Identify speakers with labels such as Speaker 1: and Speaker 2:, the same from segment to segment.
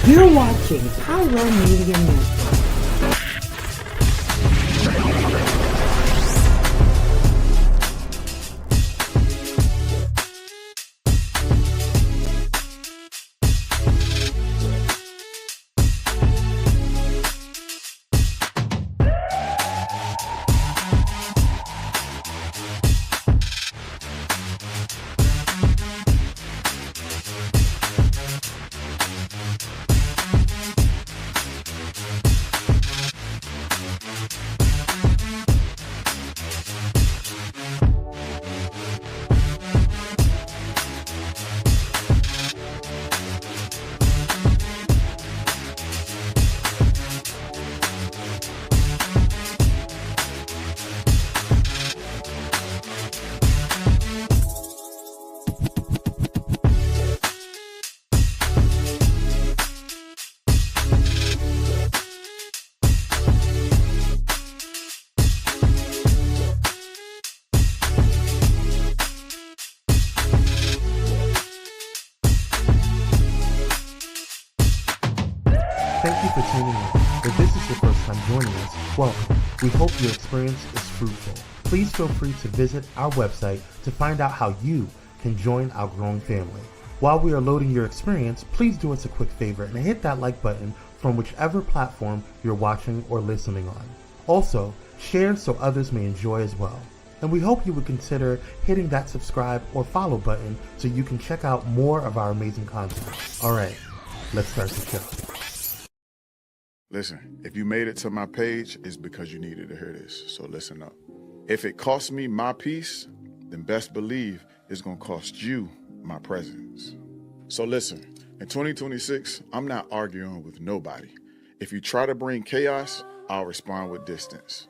Speaker 1: You're watching Pyro Media Network.
Speaker 2: Thank you for tuning in. If this is your first time joining us, welcome. We hope your experience is fruitful. Please feel free to visit our website to find out how you can join our growing family. While we are loading your experience, please do us a quick favor and hit that like button from whichever platform you're watching or listening on. Also, share so others may enjoy as well. And we hope you would consider hitting that subscribe or follow button so you can check out more of our amazing content. All right, let's start the show.
Speaker 3: Listen, if you made it to my page, it's because you needed to hear this, so listen up. If it costs me my peace, then best believe it's gonna cost you my presence. So listen, in 2026, I'm not arguing with nobody. If you try to bring chaos, I'll respond with distance.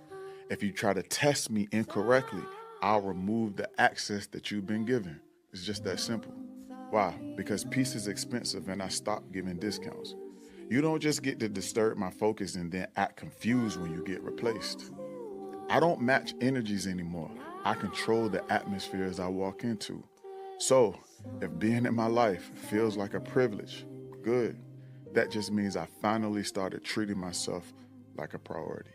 Speaker 3: If you try to test me incorrectly, I'll remove the access that you've been given. It's just that simple. Why? Because peace is expensive and I stopped giving discounts. You don't just get to disturb my focus and then act confused when you get replaced. I don't match energies anymore. I control the atmospheres I walk into. So, if being in my life feels like a privilege, good. That just means I finally started treating myself like a priority.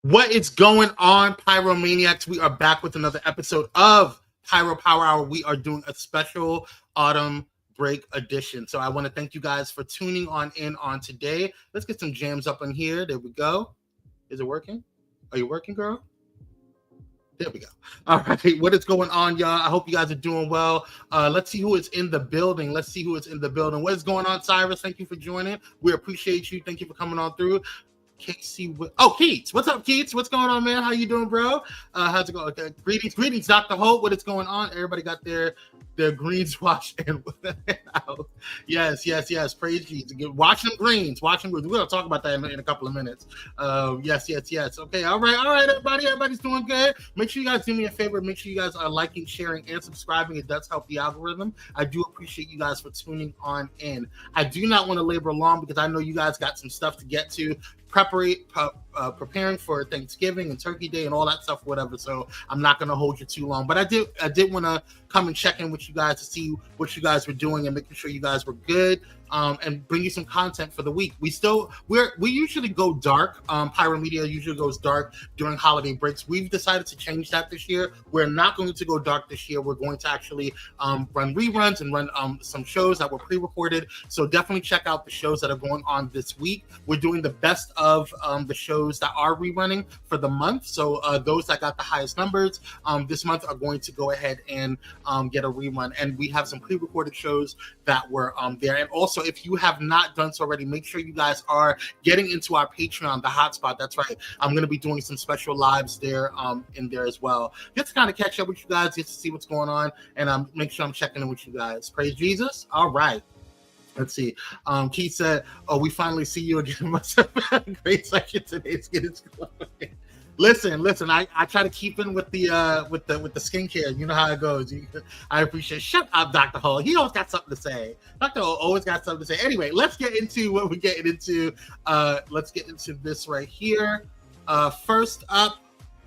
Speaker 4: What is going on, Pyromaniacs? We are back with another episode of Pyro Power Hour. We are doing a special autumn break edition. So I want to thank you guys for tuning in on today. Let's get some jams up in here. There we go. Is it working? Are you working, girl? There we go. All right. What is going on, y'all? I hope you guys are doing well. Let's see who is in the building. What is going on, Cyrus? Thank you for joining. We appreciate you. Thank you for coming on through. Keats. What's up, Keats? What's going on, man? How you doing, bro? How's it going? Okay. Greetings, Dr. Hope. What is going on? Everybody got their greens washed and out. Yes. Praise Jesus. Watch them greens. We're gonna talk about that in a couple of minutes. Yes. Okay. All right, everybody. Everybody's doing good. Make sure you guys do me a favor. Make sure you guys are liking, sharing, and subscribing. It does help the algorithm. I do appreciate you guys for tuning on in. I do not want to labor long because I know you guys got some stuff to get to. Preparing for Thanksgiving and Turkey Day and all that stuff, whatever. So I'm not going to hold you too long. But I did want to come and check in with you guys to see what you guys were doing and making sure you guys were good, and bring you some content for the week. We usually go dark. Pyro Media usually goes dark during holiday breaks. We've decided to change that this year. We're not going to go dark this year. We're going to actually run reruns and run some shows that were pre-recorded. So definitely check out the shows that are going on this week. We're doing the best of the shows that are rerunning for the month. So those that got the highest numbers this month are going to go ahead and get a rerun. And we have some pre-recorded shows that were there. And also, if you have not done so already, make sure you guys are getting into our Patreon, the hotspot. That's right. I'm going to be doing some special lives there in there as well. Just to kind of catch up with you guys, just to see what's going on, and make sure I'm checking in with you guys. Praise Jesus. All right. Let's see. Keith said, "Oh, we finally see you again." Great section today. Let's get it going. Listen. I try to keep in with the skincare. You know how it goes. I appreciate. Shut up, Dr. Hall. He always got something to say. Dr. Hall always got something to say. Anyway, let's get into what we're getting into. Let's get into this right here. First up.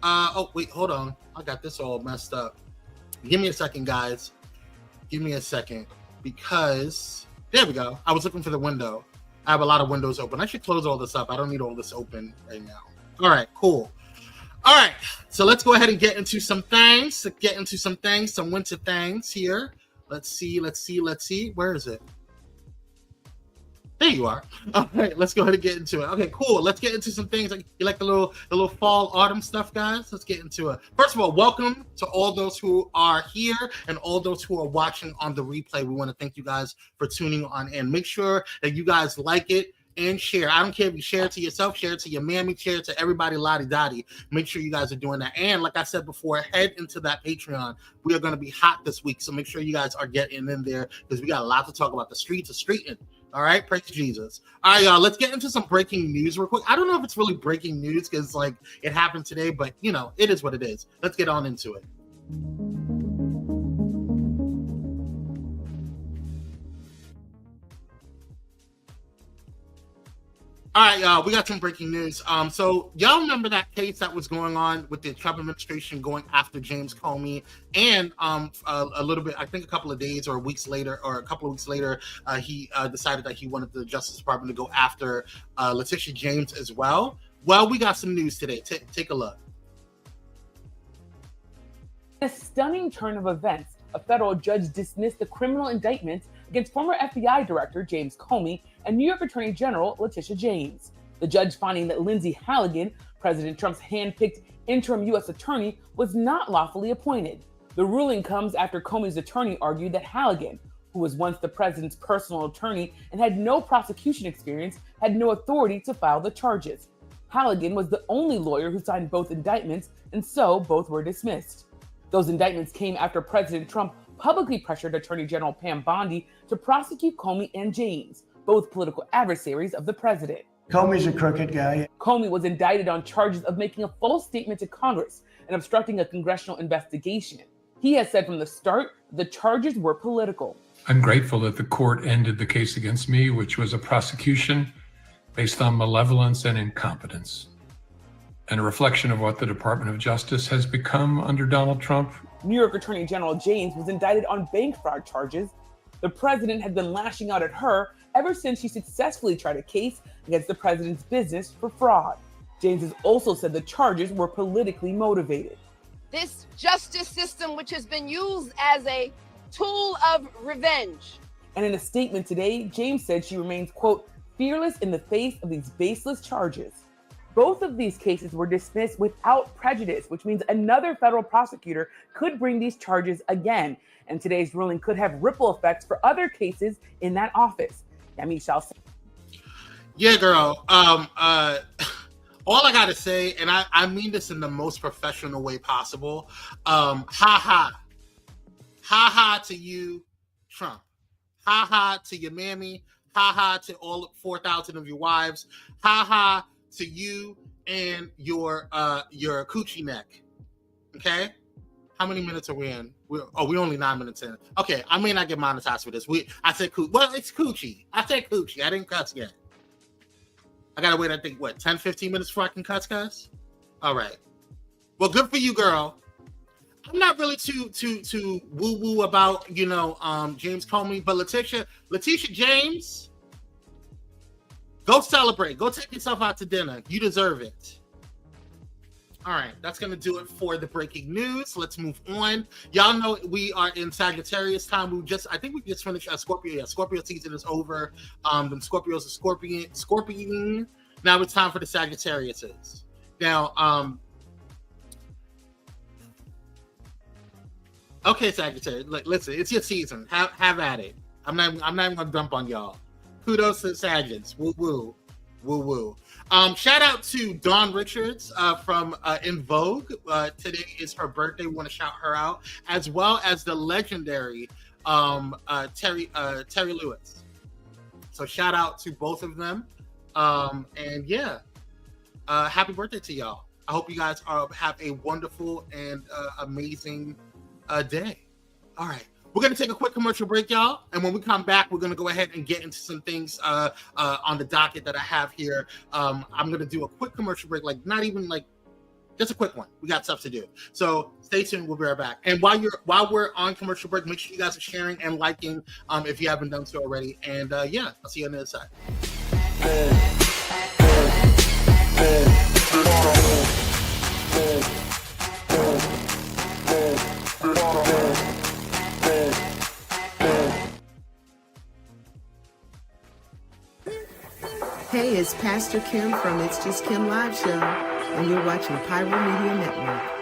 Speaker 4: Oh wait, hold on. I got this all messed up. Give me a second, guys. Give me a second, because there we go. I was looking for the window. I have a lot of windows open. I should close all this up. I don't need all this open right now. All right, cool. All right, so let's go ahead and get into some things. Some winter things here. Let's see. Where is it? There you are. All right, let's go ahead and get into it. Okay, cool. Let's get into some things. You like the little fall, autumn stuff, guys? Let's get into it. First of all, welcome to all those who are here and all those who are watching on the replay. We want to thank you guys for tuning on in. Make sure that you guys like it and share. I don't care if you share it to yourself, share it to your mammy, share it to everybody, lottie-dottie. Make sure you guys are doing that. And like I said before, head into that Patreon. We are going to be hot this week, so make sure you guys are getting in there, because we got a lot to talk about. The streets are streeting. All right, praise Jesus. All right, y'all, let's get into some breaking news real quick. I don't know if it's really breaking news, because like it happened today, but you know, it is what it is. Let's get on into it. All right, y'all, we got some breaking news. So y'all remember that case that was going on with the Trump administration going after James Comey, and a little bit, I think a couple of days or weeks later, he decided that he wanted the Justice Department to go after Letitia James as well. Well, we got some news today. Take a look.
Speaker 5: A stunning turn of events. A federal judge dismissed the criminal indictment against former FBI Director James Comey and New York Attorney General Letitia James. The judge finding that Lindsay Halligan, President Trump's hand-picked interim U.S. attorney, was not lawfully appointed. The ruling comes after Comey's attorney argued that Halligan, who was once the president's personal attorney and had no prosecution experience, had no authority to file the charges. Halligan was the only lawyer who signed both indictments, and so both were dismissed. Those indictments came after President Trump publicly pressured Attorney General Pam Bondi to prosecute Comey and James, both political adversaries of the president.
Speaker 6: Comey's a crooked guy.
Speaker 5: Comey was indicted on charges of making a false statement to Congress and obstructing a congressional investigation. He has said from the start the charges were political.
Speaker 7: I'm grateful that the court ended the case against me, which was a prosecution based on malevolence and incompetence, and a reflection of what the Department of Justice has become under Donald Trump.
Speaker 5: New York Attorney General James was indicted on bank fraud charges. The president had been lashing out at her ever since she successfully tried a case against the president's business for fraud. James has also said the charges were politically motivated.
Speaker 8: This justice system, which has been used as a tool of revenge.
Speaker 5: And in a statement today, James said she remains, quote, fearless in the face of these baseless charges. Both of these cases were dismissed without prejudice, which means another federal prosecutor could bring these charges again. And today's ruling could have ripple effects for other cases in that office. Yami shall say.
Speaker 4: Yeah, girl. All I got to say, and I mean this in the most professional way possible, ha ha. Ha ha to you, Trump. Ha ha to your mammy. Ha ha to all 4,000 of your wives. Ha ha to you and your coochie neck. Okay? How many minutes are we in? We're only 9 minutes in. Okay, I may not get monetized for this. I said coochie. Well, it's coochie. I said coochie. I didn't cuss yet. I gotta wait, I think, 10, 15 minutes before I can cuss, guys? All right. Well, good for you, girl. I'm not really too woo-woo about, James Comey, but Letitia James, go celebrate. Go take yourself out to dinner. You deserve it. All right, that's going to do it for the breaking news. Let's move on. Y'all know we are in Sagittarius time. I think we just finished Scorpio. Yeah, Scorpio season is over. Them Scorpios are Scorpion. Now it's time for the Sagittariuses. Now, okay, Sagittarius, listen, it's your season. Have at it. I'm not even gonna dump on y'all. Kudos to the Sagittarius. Woo woo. Woo woo. Shout out to Dawn Richards from In Vogue. Today is her birthday. We want to shout her out, as well as the legendary Terry Lewis. So shout out to both of them. And yeah, happy birthday to y'all. I hope you guys have a wonderful and amazing day. All right. We're going to take a quick commercial break, y'all. And when we come back, we're going to go ahead and get into some things on the docket that I have here. I'm going to do a quick commercial break, like not even like just a quick one. We got stuff to do. So stay tuned. We'll be right back. And while we're on commercial break, make sure you guys are sharing and liking if you haven't done so already. And yeah, I'll see you on the other side.
Speaker 1: Hey, it's Pastor Kim from It's Just Kim Live Show, and you're watching Pyro Media Network.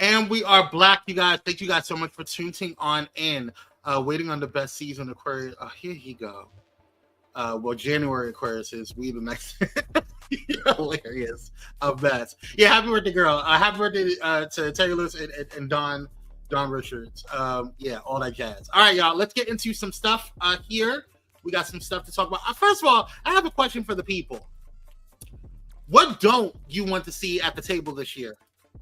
Speaker 4: And we are black, you guys. Thank you guys so much for tuning on in. Waiting on the best season of Aquarius. Oh, here you go. Well, January Aquarius is we the next. Hilarious. Best. Yeah, happy birthday, girl. Happy birthday to Taylor Lewis and Don Richards. Yeah, all that jazz. All right, y'all. Let's get into some stuff here. We got some stuff to talk about. First of all, I have a question for the people. What don't you want to see at the table this year?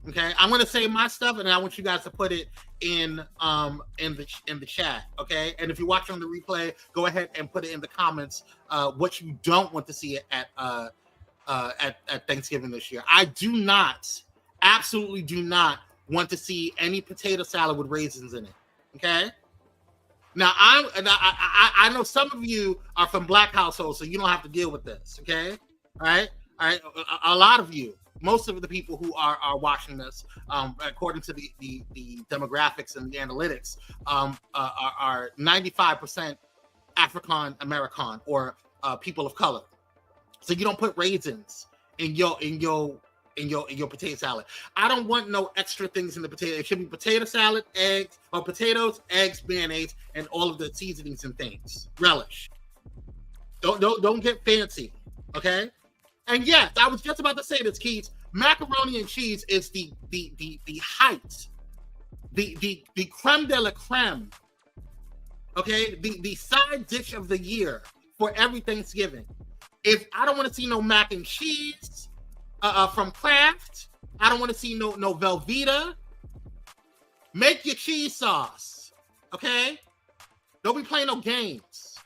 Speaker 4: Okay, I'm gonna say my stuff, and I want you guys to put it in the chat. Okay, and if you're watching on the replay, go ahead and put it in the comments what you don't want to see at Thanksgiving this year. I absolutely do not want to see any potato salad with raisins in it. Okay. Now I know some of you are from black households, so you don't have to deal with this. Okay, all right. A lot of you. Most of the people who are watching this, according to the demographics and the analytics, are 95% African American or people of color. So you don't put raisins in your potato salad. I don't want no extra things in the potato. It should be potato salad, eggs, or potatoes, eggs, mayonnaise, and all of the seasonings and things. Relish. Don't get fancy. Okay. And yes, I was just about to say this, Keith. Macaroni and cheese is the height, the creme de la creme. Okay, the side dish of the year for every Thanksgiving. If I don't want to see no mac and cheese from Kraft, I don't want to see no Velveeta. Make your cheese sauce. Okay, don't be playing no games.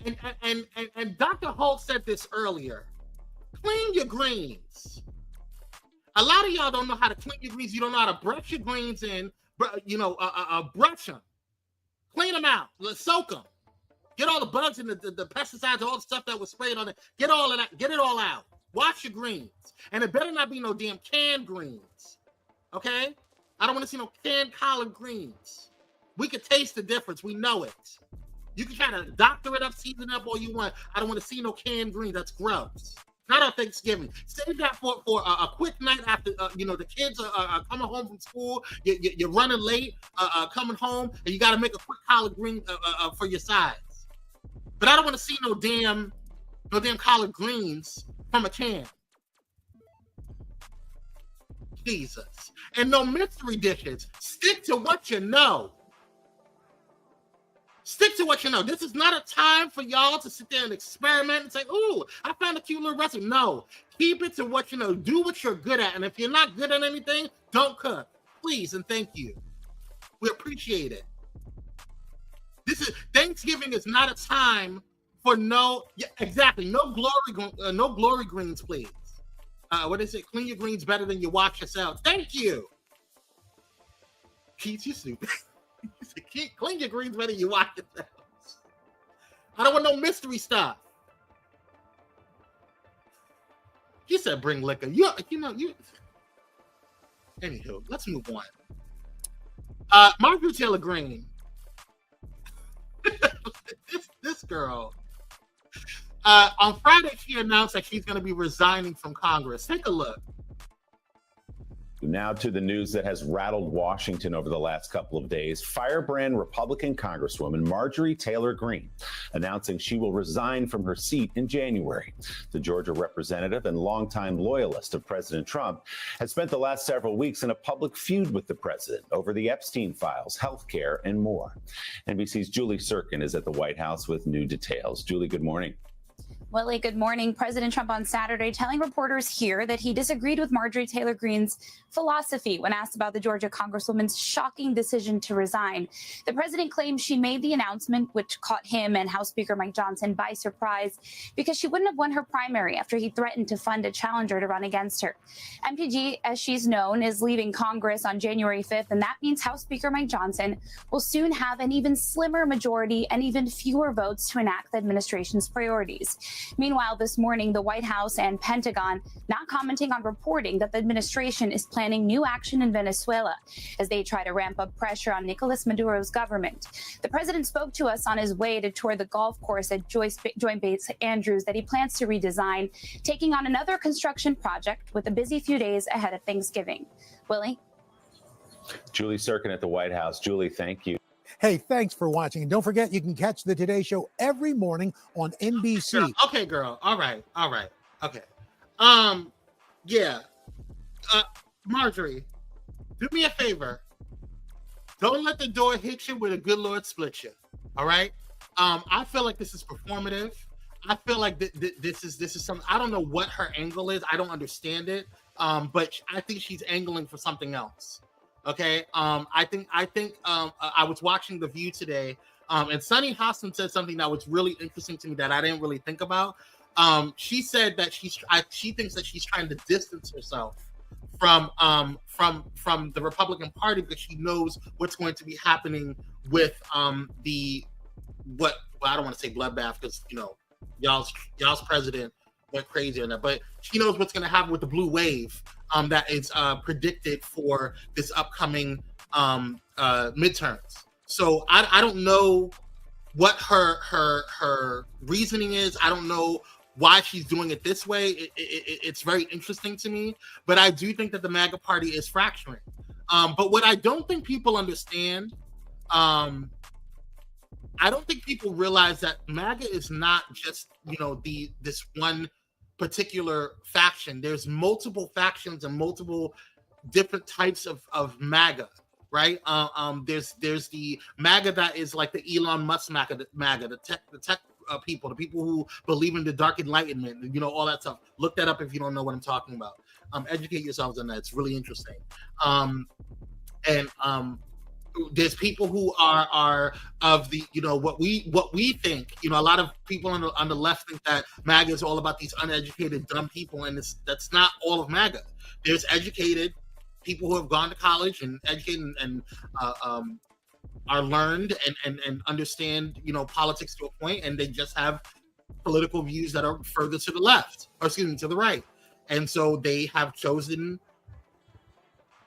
Speaker 4: And Dr. Holt said this earlier. Clean your greens. A lot of y'all don't know how to clean your greens. You don't know how to brush your greens in. Brush them. Clean them out. Let's soak them. Get all the bugs and the pesticides, all the stuff that was sprayed on it. Get all of that. Get it all out. Wash your greens. And it better not be no damn canned greens. Okay? I don't want to see no canned collard greens. We could taste the difference. We know it. You can try to doctor it up, season it up all you want. I don't want to see no canned greens. That's gross. Not on Thanksgiving. Save that for a quick night after the kids are coming home from school. You're running late, coming home, and you got to make a quick collard green for your sides. But I don't want to see no damn collard greens from a can. Jesus. And no mystery dishes. Stick to what you know. Stick to what you know. This is not a time for y'all to sit there and experiment and say, ooh, I found a cute little recipe. No, keep it to what you know. Do what you're good at. And if you're not good at anything, don't cook. Please and thank you. We appreciate it. Thanksgiving is not a time for no glory greens, please. What is it? Clean your greens better than you wash yourself. Thank you. Keith, you stupid. Clean your greens better than you wash yourselves. I don't want no mystery stuff. He said bring liquor. You. Anywho, let's move on. Marjorie Taylor Greene. this girl. On Friday, she announced that she's going to be resigning from Congress. Take a look.
Speaker 6: Now to the news that has rattled Washington over the last couple of days. Firebrand Republican Congresswoman Marjorie Taylor Greene announcing she will resign from her seat in January. The Georgia representative and longtime loyalist of President Trump has spent the last several weeks in a public feud with the president over the Epstein files, health care, and more. NBC's Julie Sirkin is at the White House with new details. Julie, good morning.
Speaker 9: Willie, good morning. President Trump on Saturday telling reporters here that he disagreed with Marjorie Taylor Greene's philosophy when asked about the Georgia Congresswoman's shocking decision to resign. The president claims she made the announcement, which caught him and House Speaker Mike Johnson by surprise, because she wouldn't have won her primary after he threatened to fund a challenger to run against her. MTG, as she's known, is leaving Congress on January 5th, and that means House Speaker Mike Johnson will soon have an even slimmer majority and even fewer votes to enact the administration's priorities. Meanwhile, this morning, the White House and Pentagon not commenting on reporting that the administration is planning new action in Venezuela as they try to ramp up pressure on Nicolas Maduro's government. The president spoke to us on his way to tour the golf course at Joint Base Andrews that he plans to redesign, taking on another construction project with a busy few days ahead of Thanksgiving. Willie?
Speaker 6: Julie Sirkin at the White House. Julie, thank you.
Speaker 10: Hey, thanks for watching. And don't forget, you can catch the Today Show every morning on NBC.
Speaker 4: Okay, girl. All right. Okay. Yeah. Marjorie, do me a favor. Don't let the door hit you where the good Lord split you. All right. I feel like this is performative. I feel like this is something. I don't know what her angle is. I don't understand it. But I think she's angling for something else. Okay. I think I was watching The View today, and Sunny Hostin said something that was really interesting to me that I didn't really think about. She said that she thinks that she's trying to distance herself from the Republican Party because she knows what's going to be happening with I don't want to say bloodbath because y'all's president went crazy on that, but she knows what's going to happen with the blue wave that is predicted for this upcoming midterms. So I don't know what her reasoning is. I don't know why she's doing it this way. It's very interesting to me, but I do think that the MAGA party is fracturing. But what I don't think people understand, I don't think people realize that MAGA is not just this one particular faction. There's multiple factions and multiple different types of MAGA, right? There's the MAGA that is like the Elon Musk MAGA, the tech people, the people who believe in the dark enlightenment, all that stuff. Look that up if you don't know what I'm talking about. Educate yourselves on that. It's really interesting. There's people who are of the what we think. A lot of people on the left think that MAGA is all about these uneducated dumb people, and that's not all of MAGA. There's educated people who have gone to college and educated and are learned and understand politics to a point, and they just have political views that are further to the left, or excuse me, to the right, and so they have chosen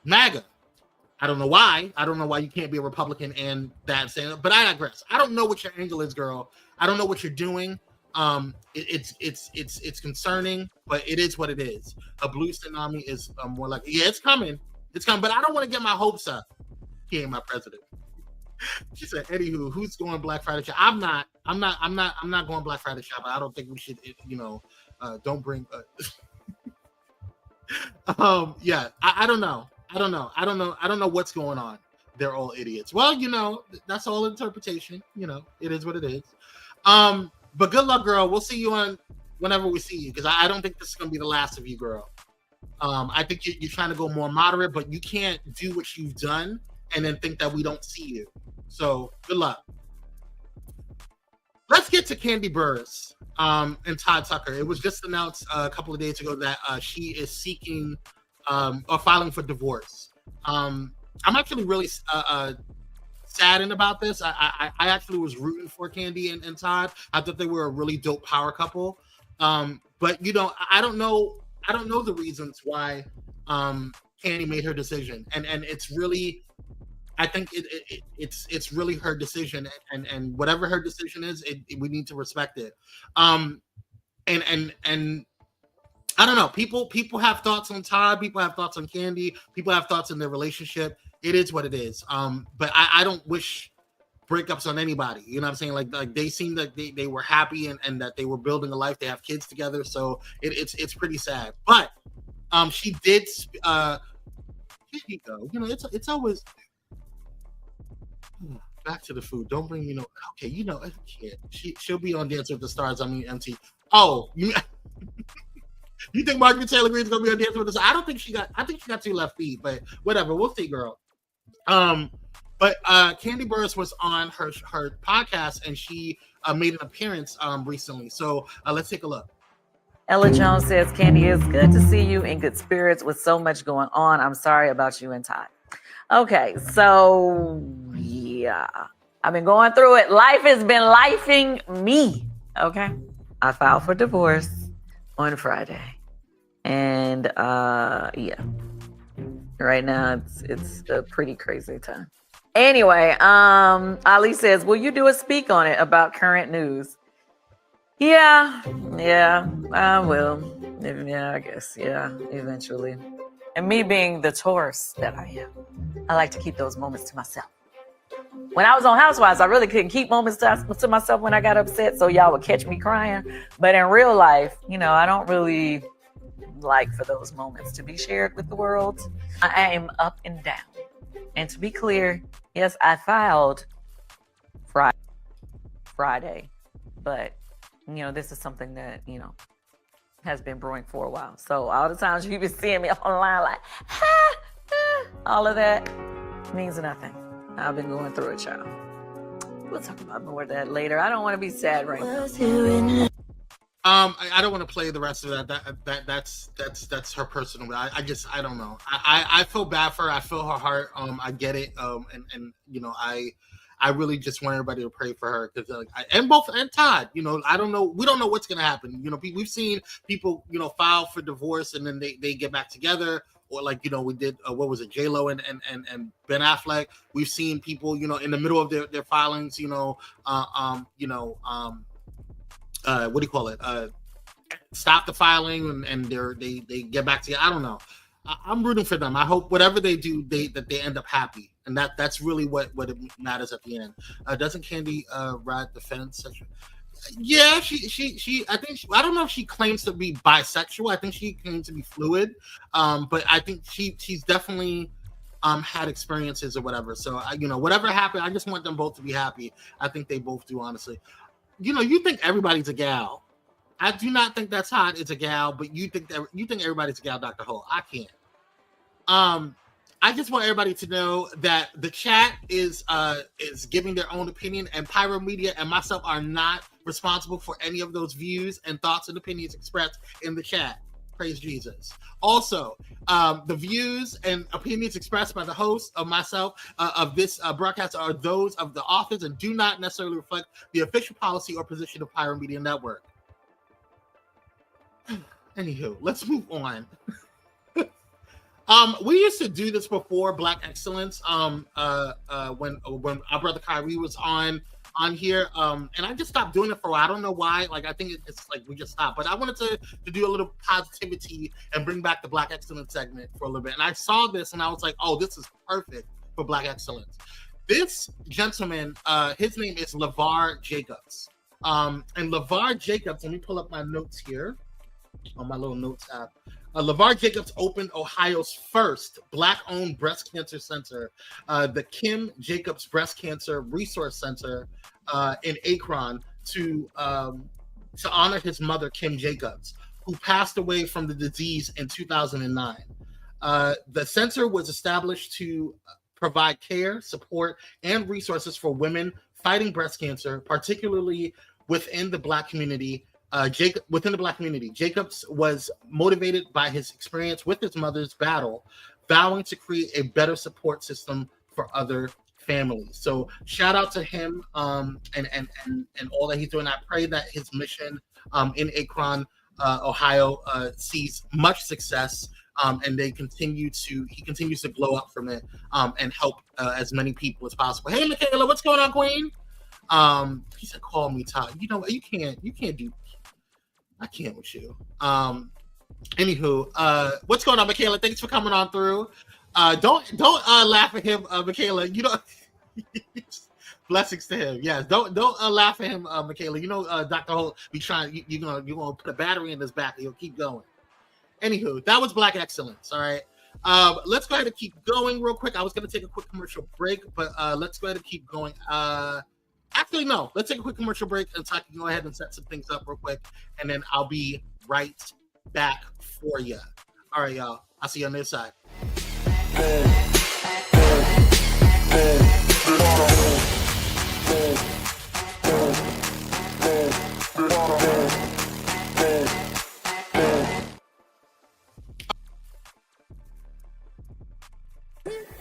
Speaker 4: MAGA. I don't know why. I don't know why you can't be a Republican and that saying, but I digress. I don't know what your angle is, girl. I don't know what you're doing. It's concerning, but it is what it is. A blue tsunami is more like, it's coming. It's coming, but I don't want to get my hopes up. He ain't my president. She said, anywho, who's going Black Friday shop? I'm not going Black Friday shop. I don't think we should, don't bring, yeah, I don't know. I don't know what's going on. They're all idiots. Well, that's all interpretation. It is what it is. But good luck, girl. We'll see you on whenever we see you, because I don't think this is going to be the last of you, girl. I think you're trying to go more moderate, but you can't do what you've done and then think that we don't see you. So good luck. Let's get to Kandi Burruss and Todd Tucker. It was just announced a couple of days ago that she is seeking or filing for divorce. I'm actually really saddened about this. I actually was rooting for Kandi and Todd. I thought they were a really dope power couple. But I don't know the reasons why Kandi made her decision, and it's really I think it's really her decision, and whatever her decision is, we need to respect it. And I don't know. People have thoughts on Todd. People have thoughts on Candy. People have thoughts on their relationship. It is what it is. But I don't wish breakups on anybody. You know what I'm saying? Like they seemed like they were happy and that they were building a life. They have kids together. So it's pretty sad. But she did. Here you go. You know, it's always back to the food. Don't bring me no. Okay, you know, she'll be on Dance with the Stars. I mean, MT. Oh, you think Marjorie Taylor Greene is gonna be on Dance with the Stars? I think she got 2 left feet, but whatever. We'll see, girl. But Candy Burruss was on her podcast and she made an appearance recently. So let's take a look.
Speaker 11: Ella Jones says, Candy, it's good to see you in good spirits with so much going on. I'm sorry about you and Todd. Okay, so yeah, I've been going through it. Life has been lifing me. Okay, I filed for divorce on Friday, and yeah, right now it's a pretty crazy time. Anyway, Ali says, will you do a speak on it about current news? Yeah, I will. Yeah, I guess. Yeah, eventually. And me being the Taurus that I am, I like to keep those moments to myself. When I was on Housewives, I really couldn't keep moments to myself when I got upset, so y'all would catch me crying. But in real life, you know, I don't really like for those moments to be shared with the world. I am up and down. And to be clear, yes, I filed Friday, but, you know, this is something that, you know, has been brewing for a while. So all the times you've been seeing me online like, all of that means nothing. I've been going through it, child. We'll talk about more of that later. I don't want to be sad right now.
Speaker 4: I don't want to play the rest of that. That's her personal. I don't know. I feel bad for her. I feel her heart. I get it. And you know, I really just want everybody to pray for her because and Todd, you know, I don't know. We don't know what's gonna happen. You know, we've seen people, you know, file for divorce and then they get back together, or like, you know, we did what was it, J-Lo and Ben Affleck. We've seen people, you know, in the middle of their filings, you know, what do you call it? Stop the filing and they get back together. I don't know. I'm rooting for them. I hope whatever they do, that they end up happy, and that's really what it matters at the end. Doesn't Candy ride the fence? Yeah, she. I think I don't know if she claims to be bisexual. I think she claims to be fluid. But I think she's definitely had experiences or whatever. So you know, whatever happened, I just want them both to be happy. I think they both do, honestly. You know, you think everybody's a gal. I do not think that's hot. It's a gal, but you think everybody's a gal, Dr. Ho. I can't. I just want everybody to know that the chat is giving their own opinion, and Pyro Media and myself are not responsible for any of those views and thoughts and opinions expressed in the chat. Praise Jesus. Also, the views and opinions expressed by the host of myself of this broadcast are those of the authors and do not necessarily reflect the official policy or position of Pyro Media Network. Anywho, let's move on. We used to do this before Black Excellence. When our brother Kyrie was on here, and I just stopped doing it for a while. I don't know why. Like, I think it's like we just stopped. But I wanted to do a little positivity and bring back the Black Excellence segment for a little bit. And I saw this and I was like, oh, this is perfect for Black Excellence. This gentleman, his name is LeVar Jacobs. And LeVar Jacobs, let me pull up my notes here on my little notes app. LeVar Jacobs opened Ohio's first Black-owned breast cancer center, the Kim Jacobs Breast Cancer Resource Center in Akron, to honor his mother, Kim Jacobs, who passed away from the disease in 2009. The center was established to provide care, support, and resources for women fighting breast cancer, particularly within the Black community. Jacobs was motivated by his experience with his mother's battle, vowing to create a better support system for other families. So shout out to him and all that he's doing. I pray that his mission in Akron, Ohio, sees much success and he continues to glow up from it, and help as many people as possible. Hey, Michaela, what's going on, Queen? He said, "Call me Todd." You know what? You can't do. I can't with you. Anywho, what's going on, Michaela? Thanks for coming on through. Don't laugh at him, Michaela. You know, blessings to him. Yes, don't laugh at him, Michaela. You know, Dr. Holt be trying. You're gonna put a battery in his back, and he'll keep going. Anywho, that was Black Excellence. All right. Let's go ahead and keep going real quick. I was gonna take a quick commercial break, but let's go ahead and keep going. Actually, no. Let's take a quick commercial break, and so I can go ahead and set some things up real quick, and then I'll be right back for you. All right, y'all. I'll see you on the other side.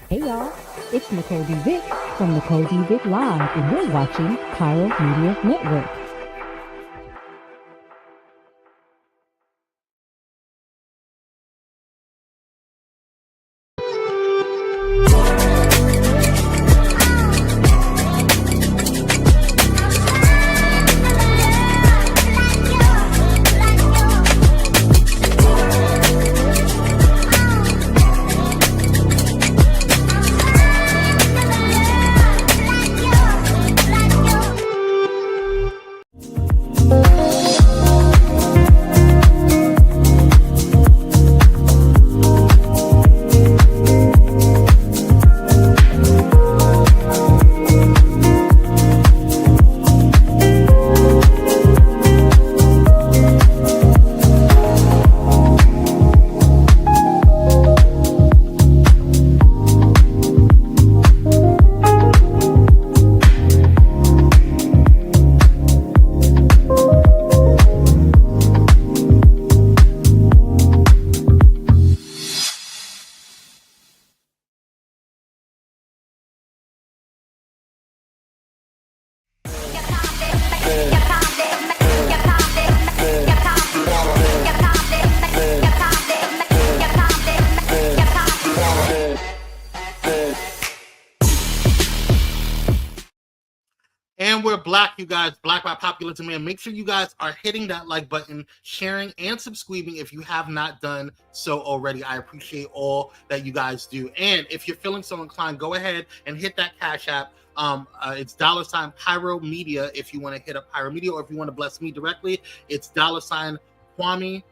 Speaker 12: Hey y'all, it's Nicole D. Vick from Nicole D. Vick Live, and you're watching Pyro Media Network.
Speaker 4: And we're Black, you guys. Black by popular demand. Make sure you guys are hitting that like button, sharing, and subscribing if you have not done so already. I appreciate all that you guys do. And if you're feeling so inclined, go ahead and hit that Cash App. It's $ Pyro Media if you want to hit up Pyro Media, or if you want to bless me directly, it's $ Kwame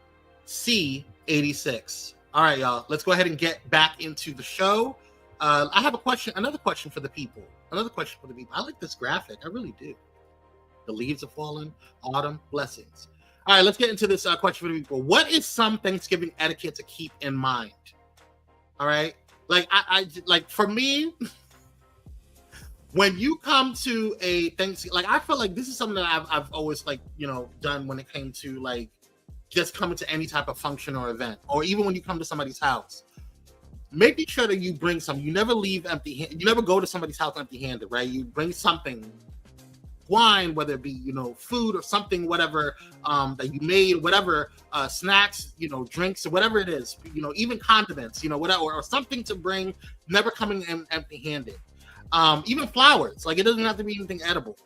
Speaker 4: C86. All right, y'all. Let's go ahead and get back into the show. I have another question for the people. I like this graphic. I really do. The leaves are falling. Autumn. Blessings. All right, let's get into this question for the people. What is some Thanksgiving etiquette to keep in mind? All right. Like, I like, for me, when you come to a Thanksgiving, like, I feel like this is something that I've always, like, done when it came to, like, just coming to any type of function or event, or even when you come to somebody's house. Making sure that you bring something. You never leave empty-handed. You never go to somebody's house empty-handed, right? You bring something, wine, whether it be, food or something, whatever, that you made, whatever, snacks, drinks, or whatever it is, even condiments, whatever, or something to bring, never coming in empty-handed. Even flowers, like, it doesn't have to be anything edible.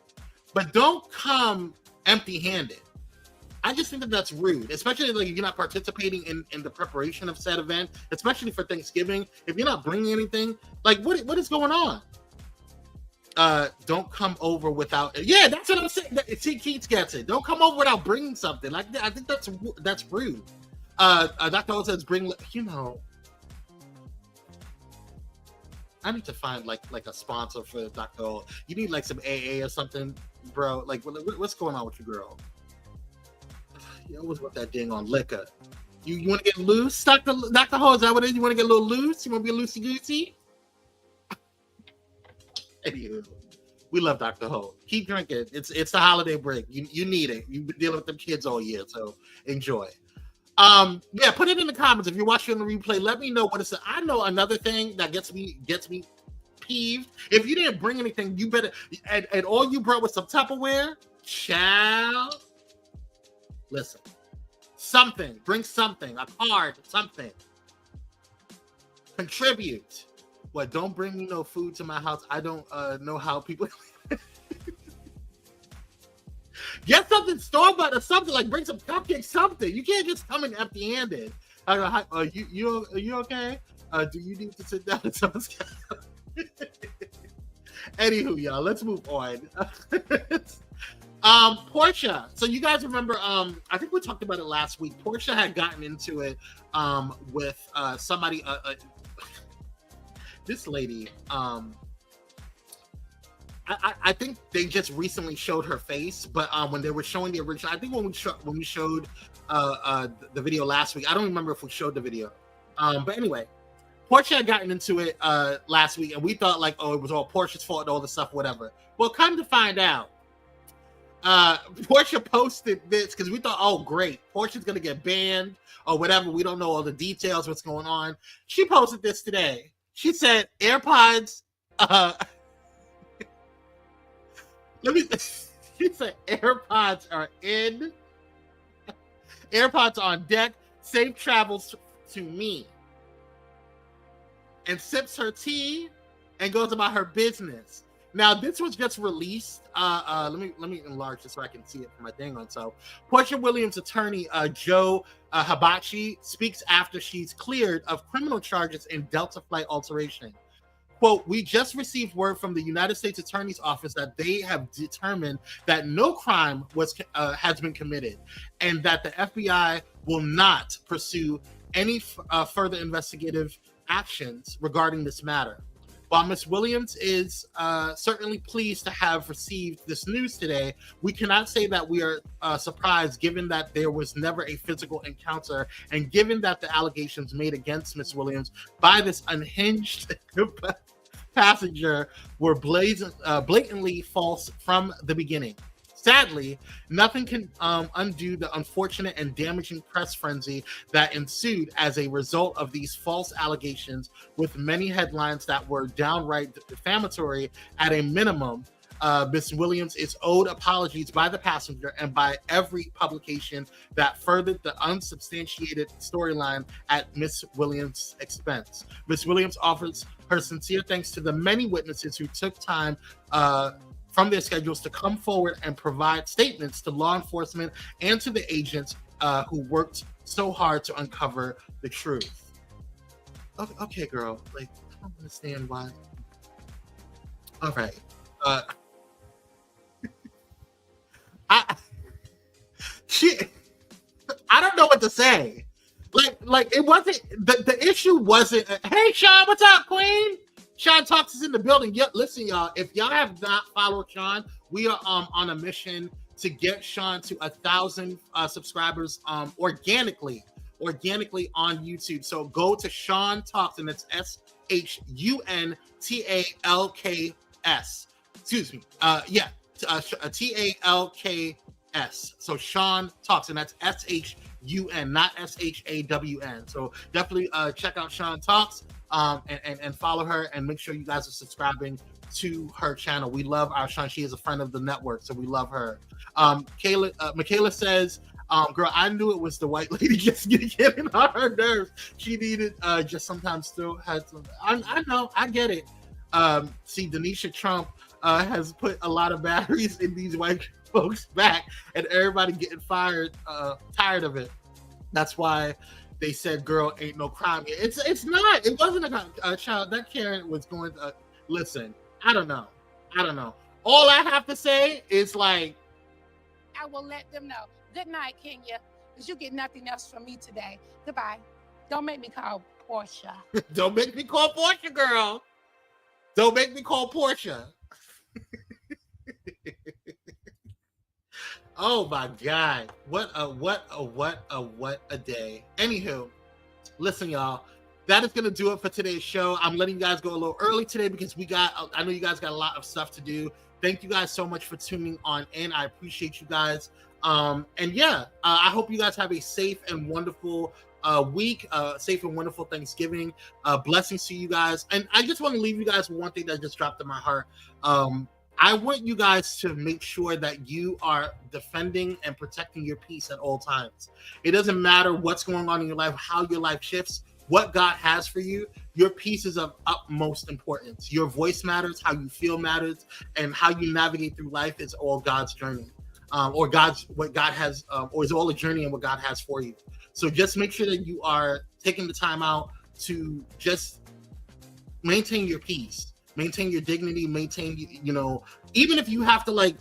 Speaker 4: But don't come empty-handed. I just think that that's rude, especially like if you're not participating in the preparation of said event, especially for Thanksgiving. If you're not bringing anything, like what is going on? Don't come over without. Yeah, that's what I'm saying. See, Keats gets it. Don't come over without bringing something. Like, I think that's rude. Dr. O says bring. I need to find like a sponsor for Dr. O. You need like some AA or something, bro. Like, what's going on with you, girl? You always want that ding on liquor. You want to get loose, Dr. Ho? Is that what it is? You want to get a little loose? You want to be a loosey goosey? Anywho, we love Dr. Ho. Keep drinking. It's the holiday break. You need it. You've been dealing with them kids all year, so enjoy. Yeah, put it in the comments if you're watching the replay. Let me know what it's. I know another thing that gets me peeved. If you didn't bring anything, you better. And all you brought was some Tupperware, child. Listen, something, bring something, a card, something. Contribute. What? Don't bring me no food to my house. I don't know how people. Get something store-bought or something, like bring some cupcakes, something. You can't just come in empty-handed. I don't know, you okay? Do you need to sit down at someone's couch? Anywho, y'all, let's move on. Porsha. So you guys remember, I think we talked about it last week. Porsha had gotten into it with somebody, this lady. I think they just recently showed her face, but when they were showing the original, I think when we showed the video last week, I don't remember if we showed the video. But anyway, Porsha had gotten into it last week, and we thought like, oh, it was all Porsha's fault and all this stuff, whatever. Well, come to find out, Porsha posted this because we thought, oh, great, Porsha's gonna get banned or whatever. We don't know all the details, what's going on. She posted this today. She said, AirPods. She said, AirPods are in. AirPods on deck. Safe travels to me. And sips her tea and goes about her business. Now, this was just released. Let me enlarge this so I can see it from my thing on. So, Porsha Williams' attorney, Joe Hibachi, speaks after she's cleared of criminal charges in Delta flight alteration. Quote, we just received word from the United States Attorney's Office that they have determined that no crime has been committed and that the FBI will not pursue any further investigative actions regarding this matter. While Ms. Williams is certainly pleased to have received this news today, we cannot say that we are surprised given that there was never a physical encounter and given that the allegations made against Ms. Williams by this unhinged passenger were blatantly false from the beginning. Sadly, nothing can undo the unfortunate and damaging press frenzy that ensued as a result of these false allegations, with many headlines that were downright defamatory. At a minimum, Ms. Williams is owed apologies by the passenger and by every publication that furthered the unsubstantiated storyline at Ms. Williams' expense. Ms. Williams offers her sincere thanks to the many witnesses who took time from their schedules to come forward and provide statements to law enforcement and to the agents who worked so hard to uncover the truth. Okay, girl, like, I don't understand why. All right. I don't know what to say. Like it wasn't the issue wasn't. Hey, Sean, what's up, Queen? Sean Talks is in the building. Listen, y'all. If y'all have not followed Sean, we are on a mission to get Sean to 1,000 subscribers organically on YouTube. So go to Sean Talks, and it's SHUNTALKS. Excuse me. TALKS. So Sean Talks, and that's SHUN, not SHAWN. So definitely check out Sean Talks and follow her, and make sure you guys are subscribing to her channel. We love our Sean. She is a friend of the network, so we love her. Michaela says, girl, I knew it was the white lady just getting on her nerves. She needed just sometimes still had some. I know, I get it. See, Denisha Trump has put a lot of batteries in these white folks back, and everybody getting tired of it. That's why they said, girl, ain't no crime here. It's not. It wasn't a child. That Karen was going to listen. I don't know. All I have to say is, like,
Speaker 8: I will let them know. Good night, Kenya, because you get nothing else from me today. Goodbye. Don't make me call Porsha.
Speaker 4: Don't make me call Porsha, girl. Don't make me call Porsha. Oh my God. What a day. Anywho, listen, y'all. That is going to do it for today's show. I'm letting you guys go a little early today because I know you guys got a lot of stuff to do. Thank you guys so much for tuning on in. I appreciate you guys. I hope you guys have a safe and wonderful week, safe and wonderful Thanksgiving. Blessings to you guys. And I just want to leave you guys with one thing that just dropped in my heart. I want you guys to make sure that you are defending and protecting your peace at all times. It doesn't matter what's going on in your life, how your life shifts. what God has for you, your peace is of utmost importance. Your voice matters, how you feel matters, and how you navigate through life is all God's journey, or what God has, or is all a journey and what God has for you. So just make sure that you are taking the time out to just maintain your peace, maintain your dignity, maintain, even if you have to like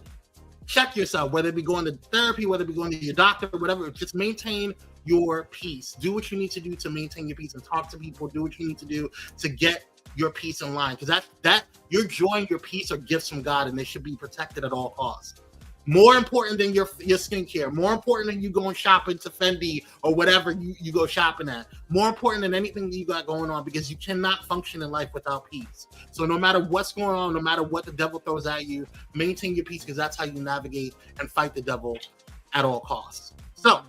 Speaker 4: check yourself, whether it be going to therapy, whether it be going to your doctor, or whatever, just maintain your peace. Do what you need to do to maintain your peace and talk to people. Do what you need to do to get your peace in line, because that your joy and your peace are gifts from God, and they should be protected at all costs. More important than your skincare, more important than you going shopping to Fendi or whatever you go shopping at, more important than anything that you got going on, because you cannot function in life without peace. So no matter what's going on, no matter what the devil throws at you, maintain your peace, because that's how you navigate and fight the devil at all costs. So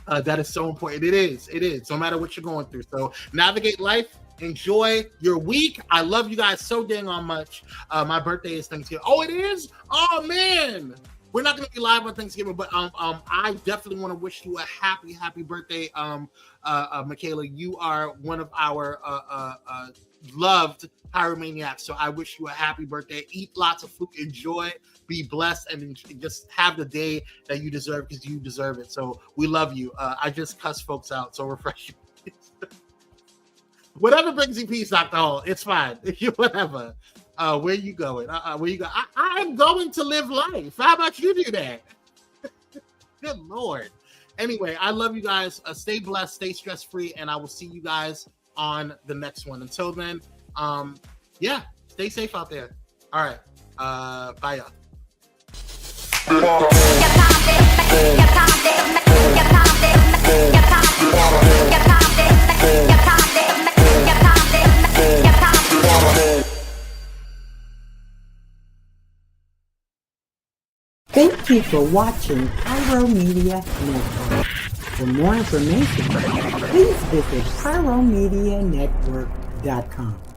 Speaker 4: that is so important. It is no matter what you're going through. So navigate life. Enjoy your week. I love you guys so dang on much. My birthday is Thanksgiving. Oh, it is? Oh man. We're not going to be live on Thanksgiving, but I definitely want to wish you a happy birthday, Michaela. You are one of our loved pyromaniacs, so I wish you a happy birthday. Eat lots of food, enjoy, be blessed, and just have the day that you deserve, because you deserve it. So we love you. I just cuss folks out, so refresh you. Whatever brings you peace, Dr. Hall, it's fine. Whatever. Where you going? Where you go? I'm going to live life. How about you do that? Good Lord. Anyway, I love you guys. Stay blessed, stay stress-free, and I will see you guys on the next one. Until then, stay safe out there. All right. Bye, y'all.
Speaker 1: Thank you for watching Pyro Media Network. For more information, please visit pyromedianetwork.com.